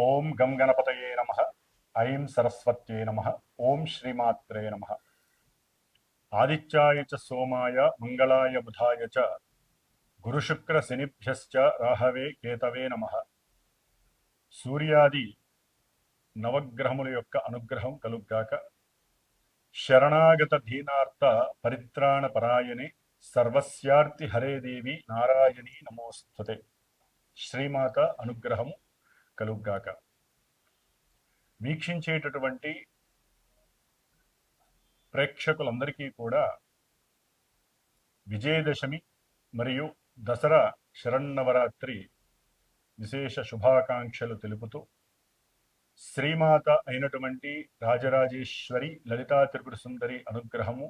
ఓం గం గణపతయే నమః. ఐం సరస్వత్యే నమః. ఓం శ్రీమాత్రే నమః. ఆదిత్యాయ చ సోమాయ మంగళాయ బుధాయ చ గురుశుక్ర శనిభ్యశ్చ రాహవే కేతవే నమః. సూర్యాది నవగ్రహముల యొక్క అనుగ్రహం కలుగ్గాక. శరణాగత దీనార్థ పరిత్రాణ పరాయణే సర్వస్యార్తి హరే దేవి నారాయణీ నమోస్తుతే. శ్రీమాత అనుగ్రహము కలుగ్గాక. వీక్షించేటటువంటి ప్రేక్షకులందరికీ కూడా విజయదశమి మరియు దసరా శరన్నవరాత్రి విశేష శుభాకాంక్షలు తెలుపుతూ శ్రీమాత అయినటువంటి రాజరాజేశ్వరి లలితా త్రిపుర సుందరి అనుగ్రహము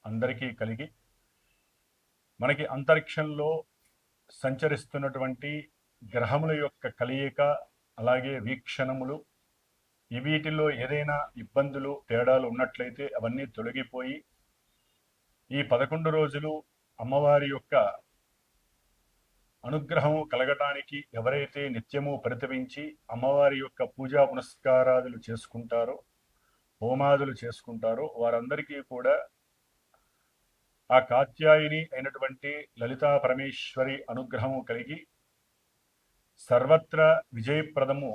అందరికీ కలిగి మనకి అంతరిక్షంలో సంచరిస్తున్నటువంటి గ్రహముల యొక్క కలయిక, అలాగే వీక్షణములు, వీటిల్లో ఏదైనా ఇబ్బందులు తేడాలు ఉన్నట్లయితే అవన్నీ తొలగిపోయి ఈ 11 రోజులు అమ్మవారి యొక్క అనుగ్రహము కలగటానికి ఎవరైతే నిత్యము పరితపించి అమ్మవారి యొక్క పూజా పునస్కారాదులు చేసుకుంటారో, హోమాదులు చేసుకుంటారో వారందరికీ కూడా ఆ కాత్యాయిని అయినటువంటి లలితా పరమేశ్వరి అనుగ్రహము కలిగి సర్వత్రా విజయప్రదము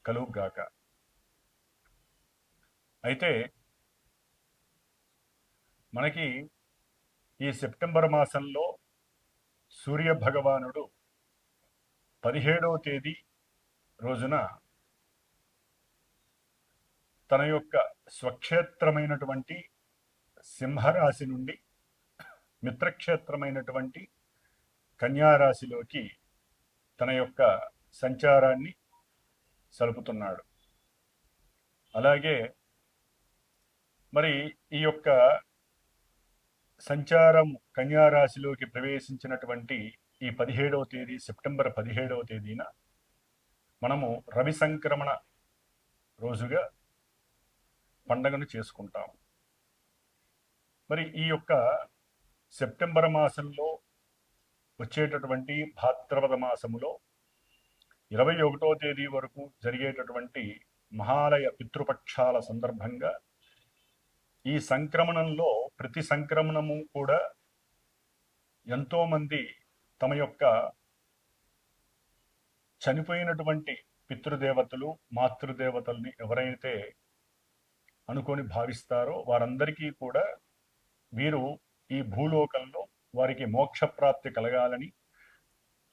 కలుగుగాక. అయితే మనకి ఈ సెప్టెంబర్ మాసంలో సూర్య భగవానుడు 17వ తేదీ రోజున తన యొక్క స్వక్షేత్రమైనటువంటి సింహరాశి నుండి మిత్రక్షేత్రమైనటువంటి కన్యారాశిలోకి తన యొక్క సంచారాన్ని సలుపుతున్నాడు. అలాగే మరి ఈ యొక్క సంచారం కన్యారాశిలోకి ప్రవేశించినటువంటి ఈ 17వ తేదీ సెప్టెంబర్ 17వ తేదీన మనము రవి సంక్రమణ రోజుగా పండగను చేసుకుంటాము. మరి ఈ యొక్క సెప్టెంబర్ మాసంలో వచ్చేటటువంటి భాద్రపద మాసములో 21వ తేదీ వరకు జరిగేటటువంటి మహాలయ పితృపక్షాల సందర్భంగా ఈ సంక్రమణంలో ప్రతి సంక్రమణము కూడా ఎంతోమంది తమ యొక్క చనిపోయినటువంటి పితృదేవతలు, మాతృదేవతల్ని ఎవరైతే అనుకొని భావిస్తారో వారందరికీ కూడా వీరు ఈ భూలోకంలో వారికి మోక్షప్రాప్తి కలగాలని,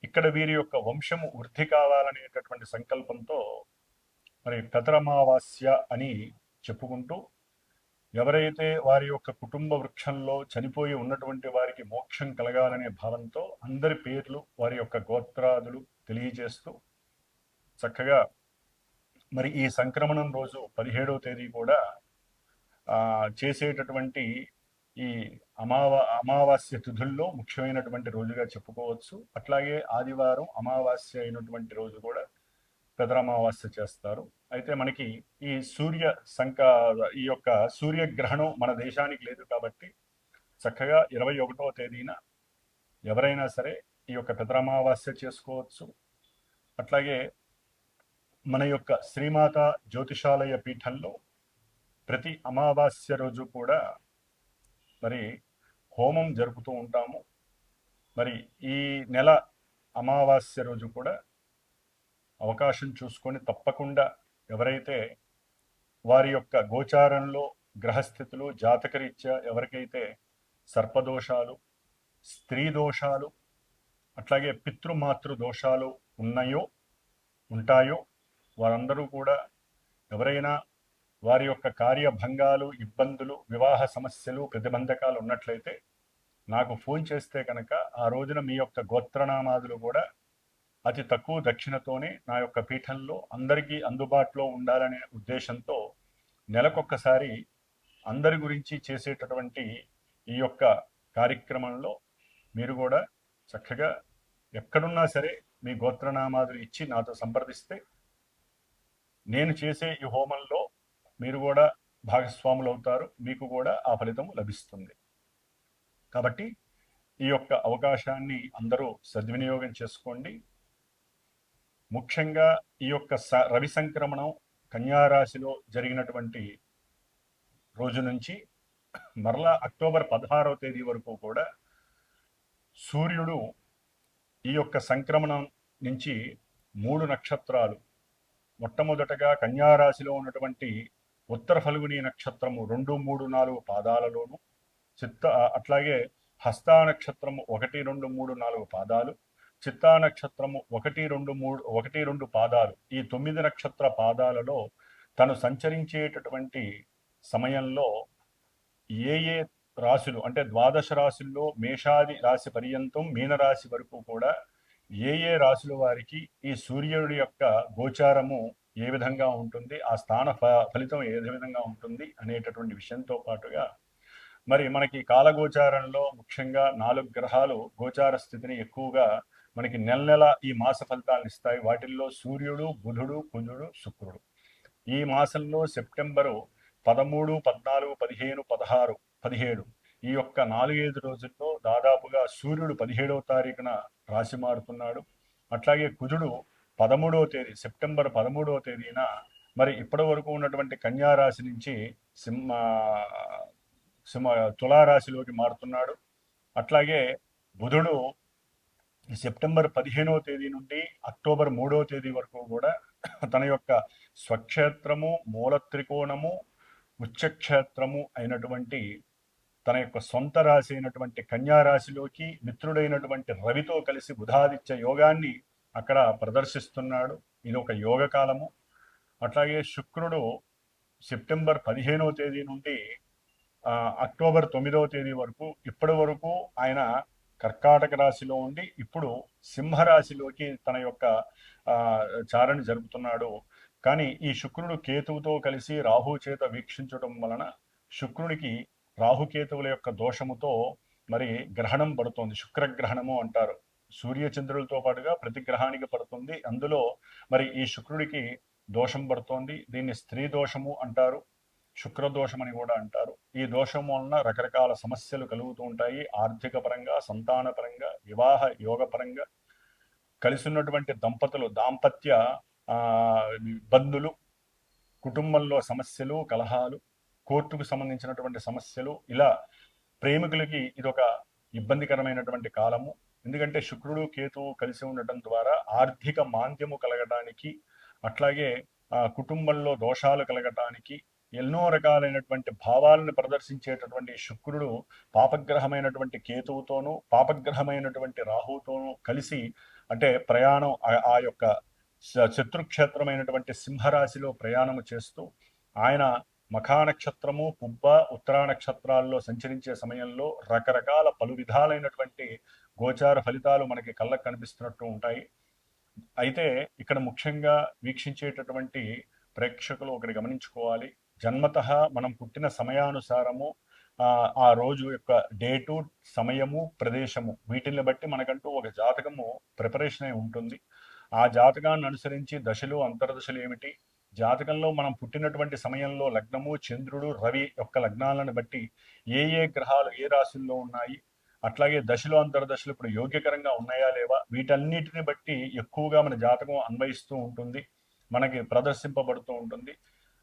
ఇక్కడ వీరి యొక్క వంశము వృద్ధి కావాలనేటటువంటి సంకల్పంతో మరి పెదరమావాస్య అని చెప్పుకుంటూ ఎవరైతే వారి యొక్క కుటుంబ వృక్షంలో చనిపోయి ఉన్నటువంటి వారికి మోక్షం కలగాలనే భావంతో అందరి పేర్లు, వారి యొక్క గోత్రాదులు తెలియజేస్తూ చక్కగా మరి ఈ సంక్రమణం రోజు 17వ తేదీ కూడా చేసేటటువంటి ఈ అమావాస్య తిథుల్లో ముఖ్యమైనటువంటి రోజుగా చెప్పుకోవచ్చు. అట్లాగే ఆదివారం అమావాస్య అయినటువంటి రోజు కూడా పెదరమావాస్య చేస్తారు. అయితే మనకి ఈ ఈ యొక్క సూర్యగ్రహణం మన దేశానికి లేదు కాబట్టి చక్కగా 21వ తేదీన ఎవరైనా సరే ఈ యొక్క పెదరమావాస్య చేసుకోవచ్చు. అట్లాగే మన యొక్క శ్రీమాత జ్యోతిషాలయ పీఠంలో ప్రతి అమావాస్య రోజు కూడా మరి హోమం జరుపుతూ ఉంటాము. మరి ఈ నెల అమావాస్య రోజు కూడా అవకాశం చూసుకొని తప్పకుండా ఎవరైతే వారి యొక్క గోచారంలో గ్రహస్థితులు జాతకరీత్యా ఎవరికైతే సర్పదోషాలు, స్త్రీ దోషాలు, అట్లాగే పితృమాతృ దోషాలు ఉంటాయో వారందరూ కూడా ఎవరైనా వారి యొక్క కార్యభంగాలు, ఇబ్బందులు, వివాహ సమస్యలు, ప్రతిబంధకాలు ఉన్నట్లయితే నాకు ఫోన్ చేస్తే కనుక ఆ రోజున మీ యొక్క గోత్రనామాదులు కూడా అతి తక్కువ దక్షిణతోనే నా యొక్క పీఠంలో అందరికీ అందుబాటులో ఉండాలనే ఉద్దేశంతో నెలకొక్కసారి అందరి గురించి చేసేటటువంటి ఈ యొక్క కార్యక్రమంలో మీరు కూడా చక్కగా ఎక్కడున్నా సరే మీ గోత్రనామాదులు ఇచ్చి నాతో సంప్రదిస్తే నేను చేసే ఈ హోమంలో మీరు కూడా భాగస్వాములు అవుతారు, మీకు కూడా ఆ ఫలితం లభిస్తుంది. కాబట్టి ఈ యొక్క అవకాశాన్ని అందరూ సద్వినియోగం చేసుకోండి. ముఖ్యంగా ఈ యొక్క రవి సంక్రమణం కన్యారాశిలో జరిగినటువంటి రోజు నుంచి మరలా అక్టోబర్ 16వ తేదీ వరకు కూడా సూర్యుడు ఈ యొక్క సంక్రమణం నుంచి 3 నక్షత్రాలు, మొట్టమొదటగా కన్యారాశిలో ఉన్నటువంటి ఉత్తర ఫల్గుని నక్షత్రము 2, 3, 4 పాదాలలోను, అట్లాగే హస్తా నక్షత్రము 1, 2, 3, 4 పాదాలు, చిత్తా నక్షత్రము 1, 2, 3, 1, 2 పాదాలు, ఈ 9 నక్షత్ర పాదాలలో తను సంచరించేటటువంటి సమయంలో ఏ ఏ రాశులు అంటే ద్వాదశ రాశుల్లో మేషాది రాశి పర్యంతం మీనరాశి వరకు కూడా ఏ ఏ రాశుల వారికి ఈ సూర్యుడి యొక్క గోచారము ఏ విధంగా ఉంటుంది, ఆ స్థాన ఫలితం ఏ విధంగా ఉంటుంది అనేటటువంటి విషయంతో పాటుగా మరి మనకి కాలగోచారంలో ముఖ్యంగా 4 గ్రహాలు గోచార స్థితిని ఎక్కువగా మనకి నెల నెల ఈ మాస ఫలితాలను ఇస్తాయి. వాటిల్లో సూర్యుడు, బుధుడు, కుజుడు, శుక్రుడు. ఈ మాసంలో సెప్టెంబరు 13, 14, 15, 16, 17 ఈ యొక్క 4-5 రోజుల్లో దాదాపుగా సూర్యుడు 17వ తారీఖున రాశి మారుతున్నాడు. అట్లాగే కుజుడు 13వ తేదీ సెప్టెంబర్ 13వ తేదీన మరి ఇప్పటి వరకు ఉన్నటువంటి కన్యా రాశి నుంచి తులారాశిలోకి మారుతున్నాడు. అట్లాగే బుధుడు సెప్టెంబర్ 15వ తేదీ నుండి అక్టోబర్ 3వ తేదీ వరకు కూడా తన యొక్క స్వక్షేత్రము, మూల త్రికోణము, ఉచ్చక్షేత్రము అయినటువంటి తన యొక్క సొంత రాశి అయినటువంటి కన్యా రాశిలోకి మిత్రుడైనటువంటి రవితో కలిసి బుధాదిత్య యోగాన్ని అక్కడ ప్రదర్శిస్తున్నాడు. ఇది ఒక యోగ కాలము. అట్లాగే శుక్రుడు సెప్టెంబర్ 15వ తేదీ నుండి అక్టోబర్ 9వ తేదీ వరకు ఇప్పటి వరకు ఆయన కర్కాటక రాశిలో ఉండి ఇప్పుడు సింహరాశిలోకి తన యొక్క చారణ జరుపుతున్నాడు. కానీ ఈ శుక్రుడు కేతువుతో కలిసి రాహు చేత వీక్షించడం వలన శుక్రునికి రాహుకేతువుల యొక్క దోషముతో మరి గ్రహణం పడుతుంది. శుక్రగ్రహణము అంటారు. సూర్యచంద్రులతో పాటుగా ప్రతి గ్రహానికి పడుతుంది. అందులో మరి ఈ శుక్రుడికి దోషం పడుతోంది. దీన్ని స్త్రీ దోషము అంటారు, శుక్రదోషం అని కూడా అంటారు. ఈ దోషం వలన రకరకాల సమస్యలు కలుగుతూ ఉంటాయి. ఆర్థిక పరంగా, సంతాన పరంగా, వివాహ యోగ పరంగా, కలిసి ఉన్నటువంటి దంపతులు దాంపత్య ఇబ్బందులు, కుటుంబంలో సమస్యలు, కలహాలు, కోర్టుకు సంబంధించినటువంటి సమస్యలు, ఇలా ప్రేమికులకి ఇదొక ఇబ్బందికరమైనటువంటి కాలము. ఎందుకంటే శుక్రుడు కేతువు కలిసి ఉండటం ద్వారా ఆర్థిక మాంద్యము కలగటానికి, అట్లాగే కుటుంబంలో దోషాలు కలగటానికి, ఎన్నో రకాలైనటువంటి భావాలను ప్రదర్శించేటటువంటి శుక్రుడు పాపగ్రహమైనటువంటి కేతువుతోనూ పాపగ్రహమైనటువంటి రాహుతోనూ కలిసి అంటే ప్రయాణం ఆ యొక్క శత్రుక్షేత్రమైనటువంటి సింహరాశిలో ప్రయాణము చేస్తూ ఆయన మఖా నక్షత్రము, పుబ్బ, ఉత్తరా నక్షత్రాల్లో సంచరించే సమయంలో రకరకాల పలు విధాలైనటువంటి గోచార ఫలితాలు మనకి కళ్ళకు కనిపిస్తున్నట్టు ఉంటాయి. అయితే ఇక్కడ ముఖ్యంగా వీక్షించేటటువంటి ప్రేక్షకులు ఒకటి గమనించుకోవాలి. జన్మతః మనం పుట్టిన సమయానుసారము ఆ రోజు యొక్క డేటు, సమయము, ప్రదేశము వీటిని బట్టి మనకంటూ ఒక జాతకము ప్రిపరేషన్ అయి ఉంటుంది. ఆ జాతకాన్ని అనుసరించి దశలు, అంతర్దశలు ఏమిటి, జాతకంలో మనం పుట్టినటువంటి సమయంలో లగ్నము, చంద్రుడు, రవి యొక్క లగ్నాలను బట్టి ఏ ఏ గ్రహాలు ఏ రాశుల్లో ఉన్నాయి, అట్లాగే దశలు, అంతర్దశలు ఇప్పుడు యోగ్యకరంగా ఉన్నాయా లేవా, వీటన్నిటిని బట్టి ఎక్కువగా మన జాతకం అన్వయిస్తూ ఉంటుంది, మనకి ప్రదర్శింపబడుతూ ఉంటుంది.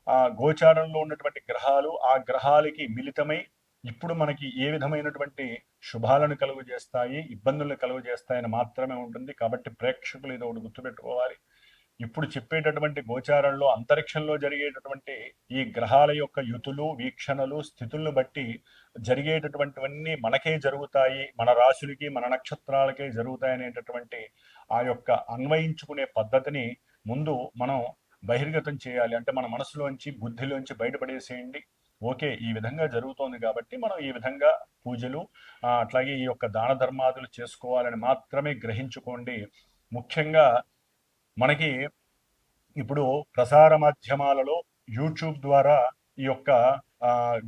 ఆ గోచారంలో ఉన్నటువంటి గ్రహాలు ఆ గ్రహాలకి మిళితమై ఇప్పుడు మనకి ఏ విధమైనటువంటి శుభాలను కలుగు చేస్తాయి, ఇబ్బందులను కలుగు చేస్తాయని మాత్రమే ఉంటుంది. కాబట్టి ప్రేక్షకులు ఇది ఒకటి గుర్తుపెట్టుకోవాలి. ఇప్పుడు చెప్పేటటువంటి గోచారంలో అంతరిక్షంలో జరిగేటటువంటి ఈ గ్రహాల యొక్క యుతులు, వీక్షణలు, స్థితులను బట్టి జరిగేటటువంటివన్నీ మనకే జరుగుతాయి, మన రాశులకి, మన నక్షత్రాలకే జరుగుతాయి అనేటటువంటి ఆ యొక్క అన్వయించుకునే పద్ధతిని ముందు మనం బహిర్గతం చేయాలి. అంటే మన మనసులోంచి, బుద్ధిలోంచి బయటపడేసేయండి. ఓకే, ఈ విధంగా జరుగుతోంది కాబట్టి మనం ఈ విధంగా పూజలు అట్లాగే ఈ యొక్క దాన ధర్మాదులు చేసుకోవాలని మాత్రమే గ్రహించుకోండి. ముఖ్యంగా మనకి ఇప్పుడు ప్రసార మాధ్యమాలలో యూట్యూబ్ ద్వారా ఈ యొక్క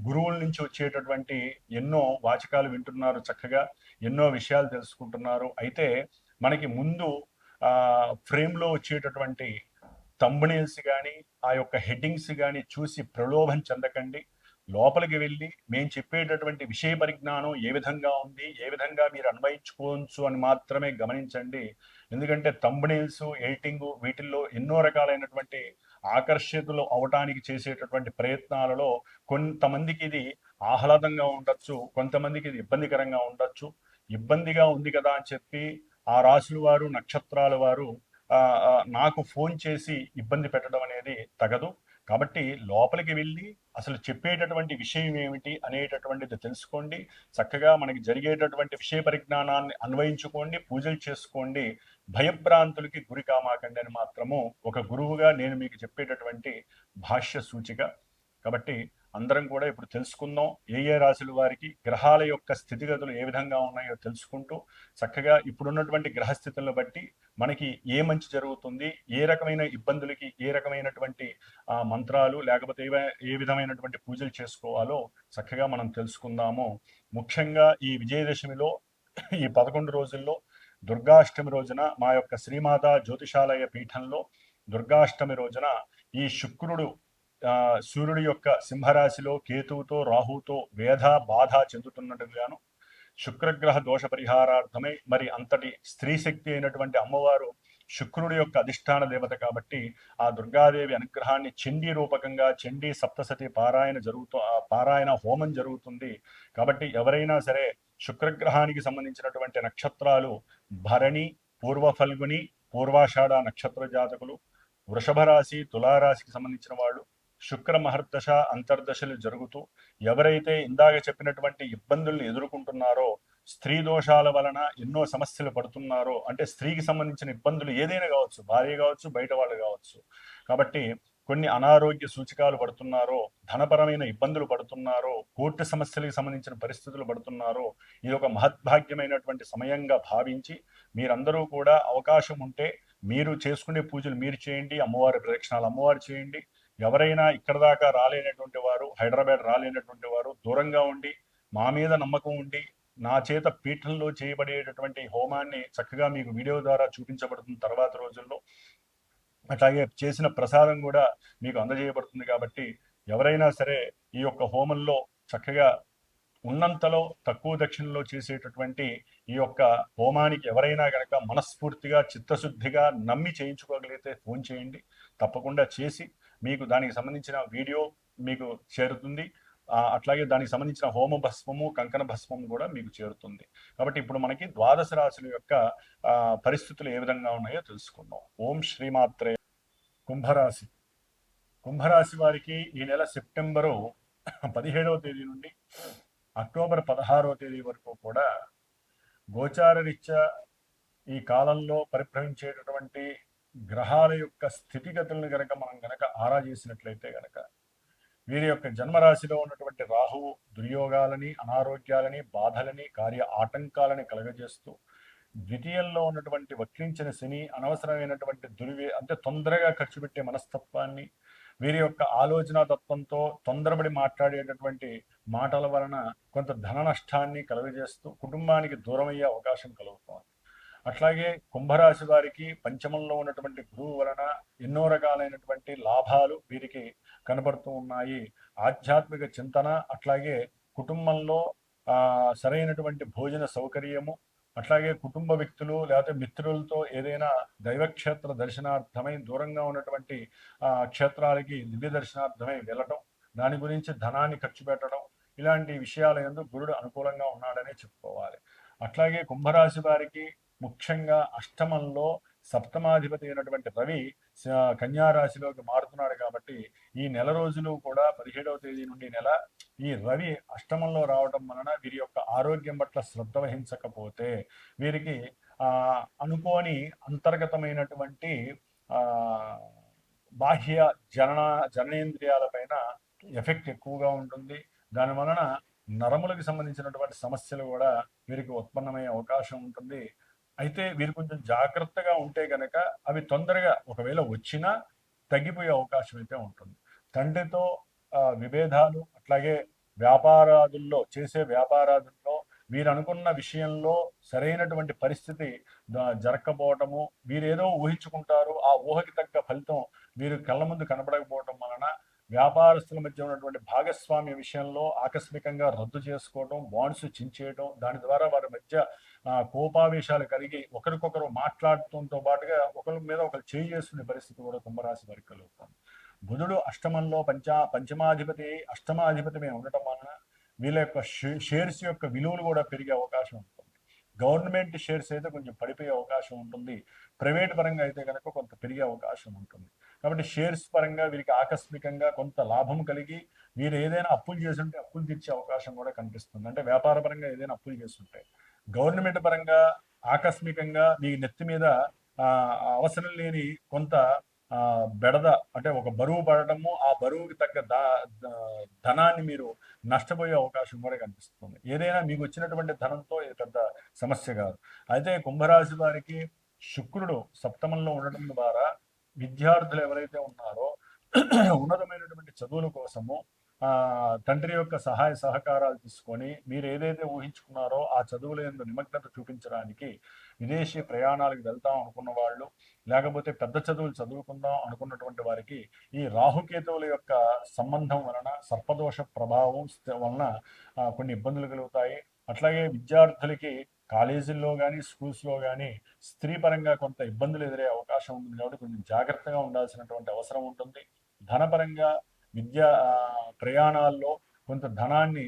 గురువుల నుంచి వచ్చేటటువంటి ఎన్నో వాచకాలు వింటున్నారు, చక్కగా ఎన్నో విషయాలు తెలుసుకుంటున్నారు. అయితే మనకి ముందు ఫ్రేమ్లో వచ్చేటటువంటి థంబ్నెయిల్స్ కానీ ఆ యొక్క హెడ్డింగ్స్ కానీ చూసి ప్రలోభం చెందకండి. లోపలికి వెళ్ళి మేము చెప్పేటటువంటి విషయ పరిజ్ఞానం ఏ విధంగా ఉంది, ఏ విధంగా మీరు అన్వయించుకోవచ్చు అని మాత్రమే గమనించండి. ఎందుకంటే థంబ్నెయిల్స్, ఎడిటింగ్ వీటిల్లో ఎన్నో రకాలైనటువంటి ఆకర్షితులు అవటానికి చేసేటటువంటి ప్రయత్నాలలో కొంతమందికి ఇది ఆహ్లాదంగా ఉండొచ్చు, కొంతమందికి ఇది ఇబ్బందికరంగా ఉండొచ్చు. ఇబ్బందిగా ఉంది కదా అని చెప్పి ఆ రాశుల వారు, నక్షత్రాల వారు నాకు ఫోన్ చేసి ఇబ్బంది పెట్టడం అనేది తగదు. కాబట్టి లోపలికి వెళ్ళి అసలు చెప్పేటటువంటి విషయం ఏమిటి అనేటటువంటిది తెలుసుకోండి. చక్కగా మనకి జరిగేటటువంటి విషయ పరిజ్ఞానాన్ని అన్వయించుకోండి, పూజలు చేసుకోండి. భయభ్రాంతులకి గురి కామాకండి అని మాత్రము ఒక గురువుగా నేను మీకు చెప్పేటటువంటి భాష్య సూచిక. కాబట్టి అందరం కూడా ఇప్పుడు తెలుసుకుందాం ఏ రాశుల వారికి గ్రహాల యొక్క స్థితిగతులు ఏ విధంగా ఉన్నాయో తెలుసుకుంటూ చక్కగా ఇప్పుడున్నటువంటి గ్రహస్థితులను బట్టి మనకి ఏ మంచి జరుగుతుంది, ఏ రకమైన ఇబ్బందులకి ఏ రకమైనటువంటి మంత్రాలు లేకపోతే ఏ విధమైనటువంటి పూజలు చేసుకోవాలో చక్కగా మనం తెలుసుకుందాము. ముఖ్యంగా ఈ విజయదశమిలో ఈ 11 రోజుల్లో దుర్గాష్టమి రోజున మా యొక్క శ్రీమాత జ్యోతిషాలయ పీఠంలో దుర్గాష్టమి రోజున ఈ శుక్రుడు సూర్యుడి యొక్క సింహరాశిలో కేతువుతో రాహుతో వేధ బాధ చెందుతున్నట్టుగాను శుక్రగ్రహ దోష పరిహారార్థమై మరి అంతటి స్త్రీ శక్తి అయినటువంటి అమ్మవారు శుక్రుడి యొక్క అధిష్టాన దేవత కాబట్టి ఆ దుర్గాదేవి అనుగ్రహాన్ని చండీ రూపకంగా చండీ సప్తసతి పారాయణ హోమం జరుగుతుంది. కాబట్టి ఎవరైనా సరే శుక్రగ్రహానికి సంబంధించినటువంటి నక్షత్రాలు భరణి, పూర్వ ఫల్గుని, పూర్వాషాఢ నక్షత్ర జాతకులు, వృషభ రాశి, తులారాశికి సంబంధించిన వాళ్ళు శుక్ర మహర్దశ అంతర్దశలు జరుగుతూ ఎవరైతే ఇందాక చెప్పినటువంటి ఇబ్బందుల్ని ఎదుర్కొంటున్నారో, స్త్రీ దోషాల వలన ఎన్నో సమస్యలు పడుతున్నారో, అంటే స్త్రీకి సంబంధించిన ఇబ్బందులు ఏదైనా కావచ్చు, భార్య కావచ్చు, బయట వాళ్ళు కావచ్చు, కాబట్టి కొన్ని అనారోగ్య సూచికాలు పడుతున్నారో, ధనపరమైన ఇబ్బందులు పడుతున్నారో, కోర్టు సమస్యలకు సంబంధించిన పరిస్థితులు పడుతున్నారో, ఇది ఒక మహద్భాగ్యమైనటువంటి సమయంగా భావించి మీరందరూ కూడా అవకాశం ఉంటే మీరు చేసుకునే పూజలు మీరు చేయండి, అమ్మవారి ప్రదక్షిణాలు అమ్మవారు చేయండి. ఎవరైనా ఇక్కడ దాకా రాలేనటువంటి వారు, హైదరాబాద్ రాలేనటువంటి వారు దూరంగా ఉండి మా మీద నమ్మకం ఉండి నా చేత పీఠంలో చేయబడేటటువంటి హోమాన్ని చక్కగా మీకు వీడియో ద్వారా చూపించబడుతుంది తర్వాత రోజుల్లో. అట్లాగే చేసిన ప్రసాదం కూడా మీకు అందజేయబడుతుంది. కాబట్టి ఎవరైనా సరే ఈ యొక్క హోమంలో చక్కగా ఉన్నంతలో తక్కువ దక్షిణలో చేసేటటువంటి ఈ యొక్క హోమానికి ఎవరైనా కనుక మనస్ఫూర్తిగా చిత్తశుద్ధిగా నమ్మి చేయించుకోగలిగితే ఫోన్ చేయండి. తప్పకుండా చేసి మీకు దానికి సంబంధించిన వీడియో మీకు చేరుతుంది. అట్లాగే దానికి సంబంధించిన హోమ భస్మము, కంకణ భస్మము కూడా మీకు చేరుతుంది. కాబట్టి ఇప్పుడు మనకి ద్వాదశ రాశుల యొక్క పరిస్థితులు ఏ విధంగా ఉన్నాయో తెలుసుకుందాం. ఓం శ్రీమాత్రే. కుంభరాశి. కుంభరాశి వారికి ఈ నెల సెప్టెంబరు 17వ తేదీ నుండి అక్టోబర్ 16వ తేదీ వరకు కూడా గోచార రీత్యా ఈ కాలంలో పరిభ్రమించేటటువంటి గ్రహాల యొక్క స్థితిగతులను గనక మనం గనక ఆరా చేసినట్లయితే గనక వీరి యొక్క జన్మరాశిలో ఉన్నటువంటి రాహువు దుర్యోగాలని, అనారోగ్యాలని, బాధలని, కార్య ఆటంకాలని కలగజేస్తూ ద్వితీయంలో ఉన్నటువంటి వక్రించిన శని అనవసరమైనటువంటి అంటే తొందరగా ఖర్చు పెట్టే మనస్తత్వాన్ని, వీరి యొక్క ఆలోచన తత్వంతో తొందరపడి మాట్లాడేటటువంటి మాటల వలన కొంత ధన నష్టాన్ని కలుగజేస్తూ కుటుంబానికి దూరమయ్యే అవకాశం కలుగుతోంది. అట్లాగే కుంభరాశి వారికి పంచమంలో ఉన్నటువంటి గురువు వలన ఎన్నో రకాలైనటువంటి లాభాలు వీరికి కనబడుతూ ఉన్నాయి. ఆధ్యాత్మిక చింతన, అట్లాగే కుటుంబంలో సరైనటువంటి భోజన సౌకర్యము, అట్లాగే కుటుంబ వ్యక్తులు లేకపోతే మిత్రులతో ఏదైనా దైవక్షేత్ర దర్శనార్థమై దూరంగా ఉన్నటువంటి క్షేత్రాలకి దివ్య దర్శనార్థమై వెళ్ళటం, దాని గురించి ధనాన్ని ఖర్చు పెట్టడం, ఇలాంటి విషయాల యందు గురుడు అనుకూలంగా ఉన్నాడని చెప్పుకోవాలి. అట్లాగే కుంభరాశి వారికి ముఖ్యంగా అష్టమంలో సప్తమాధిపతి అయినటువంటి రవి కన్యారాశిలోకి మారుతున్నాడు. కాబట్టి ఈ నెల రోజులు కూడా 17వ తేదీ నుండి నెల ఈ రవి అష్టమంలో రావడం వలన వీరి యొక్క ఆరోగ్యం పట్ల శ్రద్ధ వహించకపోతే వీరికి అనుకోని అంతర్గతమైనటువంటి బాహ్య జననేంద్రియాలపైన ఎఫెక్ట్ ఎక్కువగా ఉంటుంది. దాని వలన నరములకు సంబంధించినటువంటి సమస్యలు కూడా వీరికి ఉత్పన్నమయ్యే అవకాశం ఉంటుంది. అయితే వీరు కొంచెం జాగ్రత్తగా ఉంటే గనక అవి తొందరగా ఒకవేళ వచ్చినా తగ్గిపోయే అవకాశం అయితే ఉంటుంది. తండ్రితో విభేదాలు, అట్లాగే చేసే వ్యాపారాదుల్లో వీరు అనుకున్న విషయంలో సరైనటువంటి పరిస్థితి జరగకపోవటము, వీరేదో ఊహించుకుంటారు, ఆ ఊహకి తగ్గ ఫలితం వీరు కళ్ళ ముందు కనబడకపోవటం వలన వ్యాపారస్తుల మధ్య ఉన్నటువంటి భాగస్వామ్య విషయంలో ఆకస్మికంగా రద్దు చేసుకోవడం, బాండ్స్ చించేయడం, దాని ద్వారా వారి మధ్య కోపావేశాలు కలిగి ఒకరికొకరు మాట్లాడుతుంతో పాటుగా ఒకరి మీద ఒకరు చేయి చేసుకునే పరిస్థితి కూడా కుంభరాశి వారికి కలుగుతుంది. బుధుడు అష్టమంలో పంచమాధిపతి అష్టమాధిపతి ఉండటం వలన వీళ్ళ యొక్క షేర్స్ యొక్క విలువలు కూడా పెరిగే అవకాశం ఉంటుంది. గవర్నమెంట్ షేర్స్ అయితే కొంచెం పడిపోయే అవకాశం ఉంటుంది. ప్రైవేట్ పరంగా అయితే కనుక కొంత పెరిగే అవకాశం ఉంటుంది. కాబట్టి షేర్స్ పరంగా వీరికి ఆకస్మికంగా కొంత లాభం కలిగి వీరు ఏదైనా అప్పులు చేస్తుంటే అప్పులు తీర్చే అవకాశం కూడా కనిపిస్తుంది. అంటే వ్యాపార పరంగా ఏదైనా అప్పులు చేస్తుంటే గవర్నమెంట్ పరంగా ఆకస్మికంగా మీ నెత్తి మీద అవసరం లేని కొంత బెడద అంటే ఒక బరువు పడటము, ఆ బరువుకి తగ్గ ధనాన్ని మీరు నష్టపోయే అవకాశం కూడా కనిపిస్తుంది. ఏదైనా మీకు వచ్చినటువంటి ధనంతో ఇది పెద్ద సమస్య కాదు. అయితే కుంభరాశి వారికి శుక్రుడు సప్తమంలో ఉండటం ద్వారా విద్యార్థులు ఎవరైతే ఉన్నారో ఉన్నతమైనటువంటి చదువుల కోసము తండ్రి యొక్క సహాయ సహకారాలు తీసుకొని మీరు ఏదైతే ఊహించుకున్నారో ఆ చదువుల యందు నిమగ్నత చూపించడానికి విదేశీ ప్రయాణాలకు వెళ్తాం అనుకున్న వాళ్ళు, లేకపోతే పెద్ద చదువులు చదువుకుందాం అనుకున్నటువంటి వారికి ఈ రాహుకేతువుల యొక్క సంబంధం వలన సర్పదోష ప్రభావం వలన కొన్ని ఇబ్బందులు కలుగుతాయి. అట్లాగే విద్యార్థులకి కాలేజీల్లో కానీ స్కూల్స్లో కానీ స్త్రీ పరంగా కొంత ఇబ్బందులు ఎదురే అవకాశం ఉంటుంది. కాబట్టి కొంచెం జాగ్రత్తగా ఉండాల్సినటువంటి అవసరం ఉంటుంది. ధనపరంగా విద్యా ప్రయాణాల్లో కొంత ధనాన్ని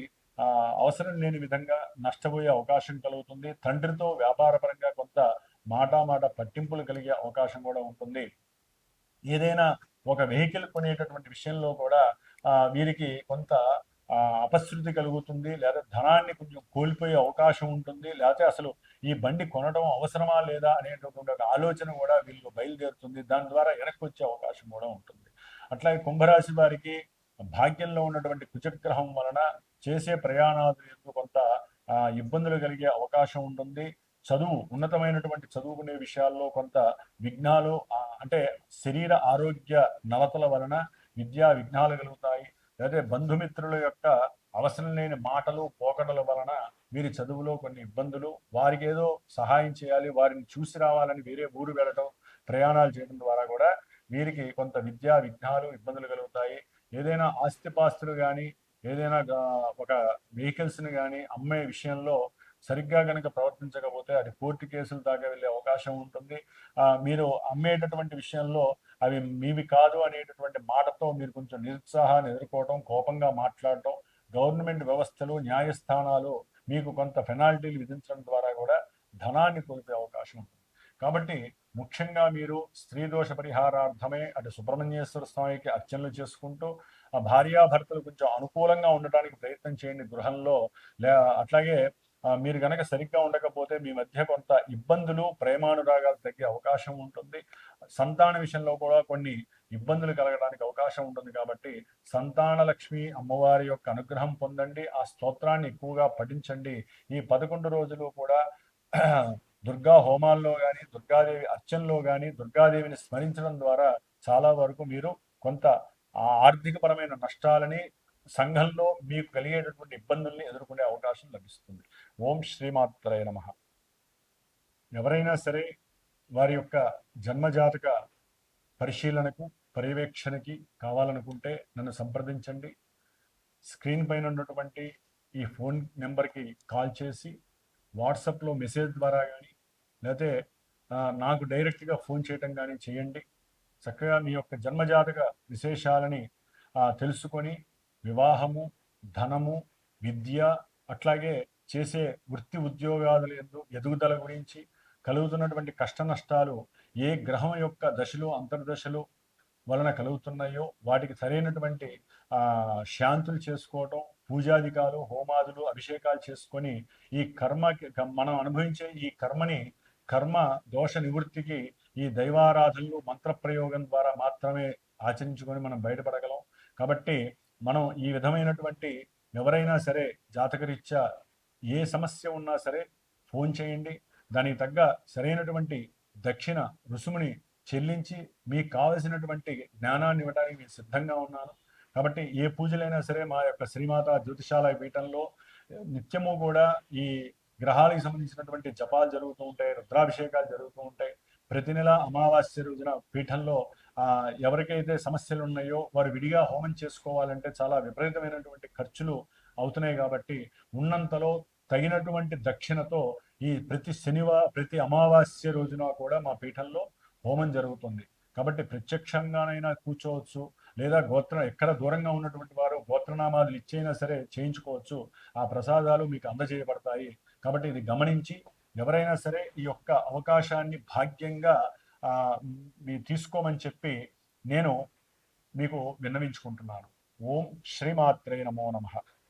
అవసరం లేని విధంగా నష్టపోయే అవకాశం కలుగుతుంది. తండ్రితో వ్యాపారపరంగా కొంత మాట పట్టింపులు కలిగే అవకాశం కూడా ఉంటుంది. ఏదైనా ఒక వెహికల్ కొనేటటువంటి విషయంలో కూడా వీరికి కొంత అపశృతి కలుగుతుంది, లేదా ధనాన్ని కొంచెం కోల్పోయే అవకాశం ఉంటుంది, లేకపోతే అసలు ఈ బండి కొనడం అవసరమా లేదా అనేటటువంటి ఒక ఆలోచన కూడా వీళ్ళు బయలుదేరుతుంది. దాని ద్వారా వెనక్కి వచ్చే అవకాశం కూడా ఉంటుంది. అట్లాగే కుంభరాశి వారికి భాగ్యంలో ఉన్నటువంటి కుజగ్రహం వలన చేసే ప్రయాణాలు కొంత ఇబ్బందులు కలిగే అవకాశం ఉంటుంది. చదువు ఉన్నతమైనటువంటి చదువుకునే విషయాల్లో కొంత విఘ్నాలు అంటే శరీర ఆరోగ్య నలతల వలన విద్యా విఘ్నాలు కలుగుతాయి. లేదా బంధుమిత్రుల యొక్క అవసరం లేని మాటలు పోకడల వలన వీరి చదువులో కొన్ని ఇబ్బందులు, వారికి ఏదో సహాయం చేయాలి, వారిని చూసి రావాలని వేరే ఊరు వెళ్ళటం, ప్రయాణాలు చేయడం ద్వారా కూడా వీరికి కొంత విద్యా విఘ్నాలు ఇబ్బందులు కలుగుతాయి. ఏదైనా ఆస్తిపాస్తులు కానీ ఏదైనా ఒక వెహికల్స్ని కానీ అమ్మే విషయంలో సరిగ్గా కనుక ప్రవర్తించకపోతే అది కోర్టు కేసుల దాకా వెళ్ళే అవకాశం ఉంటుంది. మీరు అమ్మేటటువంటి విషయంలో అవి మీవి కాదు అనేటటువంటి మాటతో మీరు కొంచెం నిరుత్సాహాన్ని ఎదుర్కోవటం, కోపంగా మాట్లాడటం, గవర్నమెంట్ వ్యవస్థలు న్యాయస్థానాలు మీకు కొంత పెనాల్టీలు విధించడం ద్వారా కూడా ధనాన్ని కోల్పోయే అవకాశం ఉంటుంది. కాబట్టి ముఖ్యంగా మీరు స్త్రీ దోష పరిహారార్థమే అటు సుబ్రహ్మణ్యేశ్వర స్వామికి అర్చనలు చేసుకుంటూ ఆ భార్యాభర్తలు కొంచెం అనుకూలంగా ఉండటానికి ప్రయత్నం చేయండి గృహంలో. అట్లాగే మీరు గనక సరిగ్గా ఉండకపోతే మీ మధ్య కొంత ఇబ్బందులు, ప్రేమానురాగాలు తగ్గే అవకాశం ఉంటుంది. సంతాన విషయంలో కూడా కొన్ని ఇబ్బందులు కలగడానికి అవకాశం ఉంటుంది. కాబట్టి సంతాన లక్ష్మి అమ్మవారి యొక్క అనుగ్రహం పొందండి, ఆ స్తోత్రాన్ని ఎక్కువగా పఠించండి. ఈ 11 రోజులు కూడా దుర్గా హోమాల్లో కానీ దుర్గాదేవి అర్చనలో కానీ దుర్గాదేవిని స్మరించడం ద్వారా చాలా వరకు మీరు కొంత ఆర్థికపరమైన నష్టాలని, సంఘంలో మీకు కలిగేటటువంటి ఇబ్బందుల్ని ఎదుర్కొనే అవకాశం లభిస్తుంది. ఓం శ్రీమాత్రయ నమః. ఎవరైనా సరే వారి యొక్క జన్మజాతక పరిశీలనకు పర్యవేక్షణకి కావాలనుకుంటే నన్ను సంప్రదించండి. స్క్రీన్ పైన ఉన్నటువంటి ఈ ఫోన్ నెంబర్కి కాల్ చేసి వాట్సాప్లో మెసేజ్ ద్వారా కానీ లేకపోతే నాకు డైరెక్ట్గా ఫోన్ చేయటం కానీ చేయండి. చక్కగా మీ యొక్క జన్మజాతక విశేషాలని తెలుసుకొని వివాహము, ధనము, విద్య, అట్లాగే చేసే వృత్తి ఉద్యోగాల ఎదుగుదల గురించి, కలుగుతున్నటువంటి కష్ట నష్టాలు ఏ గ్రహం యొక్క దశలు అంతర్దశలు వలన కలుగుతున్నాయో వాటికి సరైనటువంటి శాంతులు చేసుకోవటం, పూజాధికాలు, హోమాదులు, అభిషేకాలు చేసుకొని ఈ మనం అనుభవించే ఈ కర్మ దోష నివృత్తికి ఈ దైవారాధనలు మంత్రప్రయోగం ద్వారా మాత్రమే ఆచరించుకొని మనం బయటపడగలం. కాబట్టి మనం ఈ విధమైనటువంటి ఎవరైనా సరే జాతకరీత్యా ఏ సమస్య ఉన్నా సరే ఫోన్ చేయండి. దానికి తగ్గ సరైనటువంటి దక్షిణ రుసుముని చెల్లించి మీకు కావలసినటువంటి జ్ఞానాన్ని ఇవ్వడానికి నేను సిద్ధంగా ఉన్నాను. కాబట్టి ఏ పూజలైనా సరే మా యొక్క శ్రీమాత జ్యోతిషాలయ పీఠంలో నిత్యము కూడా ఈ గ్రహాలకు సంబంధించినటువంటి జపాలు జరుగుతూ ఉంటాయి, రుద్రాభిషేకాలు జరుగుతూ ఉంటాయి. ప్రతి నెల అమావాస్య రోజున పీఠంలో ఎవరికైతే సమస్యలు ఉన్నాయో వారు విడిగా హోమం చేసుకోవాలంటే చాలా విపరీతమైనటువంటి ఖర్చులు అవుతున్నాయి. కాబట్టి ఉన్నంతలో తగినటువంటి దక్షిణతో ఈ ప్రతి అమావాస్య రోజున కూడా మా పీఠంలో హోమం జరుగుతుంది. కాబట్టి ప్రత్యక్షంగానైనా కూర్చోవచ్చు, లేదా ఎక్కడ దూరంగా ఉన్నటువంటి వారు గోత్రనామాలు ఇచ్చైనా సరే చేయించుకోవచ్చు. ఆ ప్రసాదాలు మీకు అందజేయబడతాయి. కాబట్టి ఇది గమనించి ఎవరైనా సరే ఈ యొక్క అవకాశాన్ని భాగ్యంగా మీరు తీసుకోమని చెప్పి నేను మీకు విన్నవించుకుంటున్నాను. ఓం శ్రీమాత్రే నమో నమః.